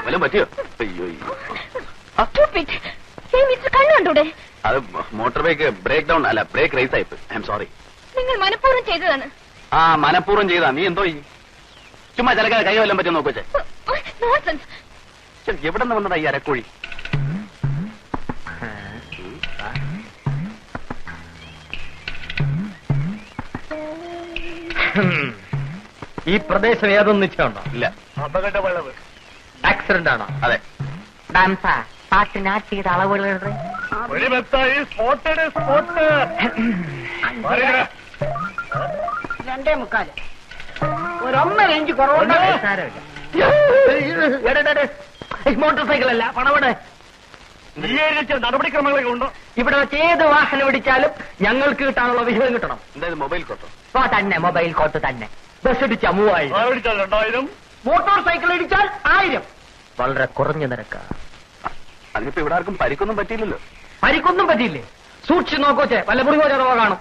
വല്ലതും പറ്റിയോ? അയ്യോ, കണ്ണുണ്ടൂടെ? അത് മോട്ടോർ ബൈക്ക് ബ്രേക്ക് ഡൗൺ അല്ല, ബ്രേക്ക് റേസ് ആയിപ്പ്. I'm sorry. നിങ്ങൾ മനഃപൂർവ്വം ചെയ്തതാണ്. ആ, മനഃപൂർവ്വം ചെയ്താ. നീ എന്തോ ചുമ്മാ ചിലക്കാതെ കൈ വല്ലതും പറ്റും നോക്കുവച്ചേ. എവിടെ നിന്ന് വന്നതാ ഈ അരക്കോഴി? ഈ പ്രദേശം ഏതൊന്നും നിശ്ചയമുണ്ടോ? ഇല്ല. അപകട വളവ് ആക്സിഡന്റ് ആണോ? അതെ. പാട്ടിനാട്ടിയുടെ അളവുകളുടെ ഒരു ബത്തായി സ്പോട്ടഡ് സ്പോട്ട് 2.25 1.5 ഇഞ്ച് കുറവുണ്ട്. മോട്ടോർ സൈക്കിൾ അല്ല, പണവടെ. നടപടിക്രമങ്ങളൊക്കെ ഉണ്ടോ? ഇവിടെ വെച്ച് ഏത് വാഹനം ഇടിച്ചാലും ഞങ്ങൾക്ക് കിട്ടാനുള്ള വിഹിതം കിട്ടണം. എന്തായത് മൊബൈൽ കോട്ടോ? തന്നെ മൊബൈൽ കോട്ട് തന്നെ. ബസ് ഇടിച്ചാൽ 3000, 2000, മോട്ടോർ സൈക്കിൾ ഇടിച്ചാൽ 1000. വളരെ കുറഞ്ഞ നിരക്ക്. അതിനിപ്പോ ഇവിടെ ആർക്കും പരിക്കൊന്നും പറ്റിയില്ലല്ലോ. പരിക്കൊന്നും പറ്റിയില്ലേ? സൂക്ഷിച്ച് നോക്കോച്ചേ, വല്ല മുറിവോ ചെലവോ കാണും.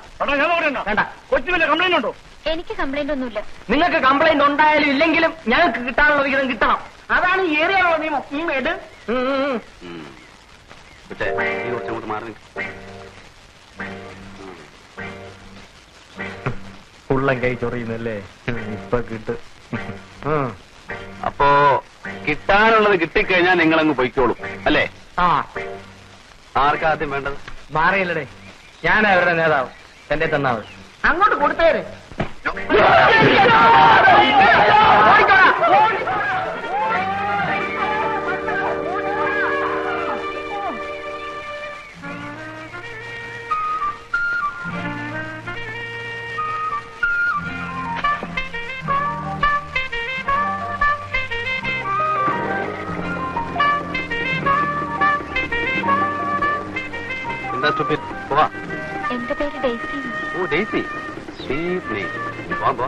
വേണ്ട. കൊച്ചു വല്ല കംപ്ലൈന്റ് ഉണ്ടോ? എനിക്ക് കംപ്ലൈന്റ് ഒന്നുമില്ല. നിങ്ങൾക്ക് കംപ്ലൈന്റ് ഉണ്ടായാലും ഇല്ലെങ്കിലും ഞങ്ങൾക്ക് കിട്ടാനുള്ള വിഹിതം കിട്ടണം. അതാണ് ഈ ഏരിയയുള്ള നിയമം. ഈ മേട് കുറച്ചങ്ങോട്ട് മാറി. ഉള്ളം കൈ ചൊറിയുന്നല്ലേ? ഇപ്പൊ കിട്ടും. അപ്പോ കിട്ടാനുള്ളത് കിട്ടിക്കഴിഞ്ഞാൽ നിങ്ങളങ്ങ് പൊയ്ക്കോളും അല്ലേ? ആ, ആർക്കാദ്യം വേണ്ടത്? മാറിയല്ലേ, ഞാൻ അവരുടെ നേതാവ്. എന്റെ തന്നാ മതി. അങ്ങോട്ട് കൊടുത്തേര്. എന്താ stupid? പോവാ. എന്റെ പേര് ഡെയ്സി. ഓ, ഡെയ്സി. Sweet name. പോവാ.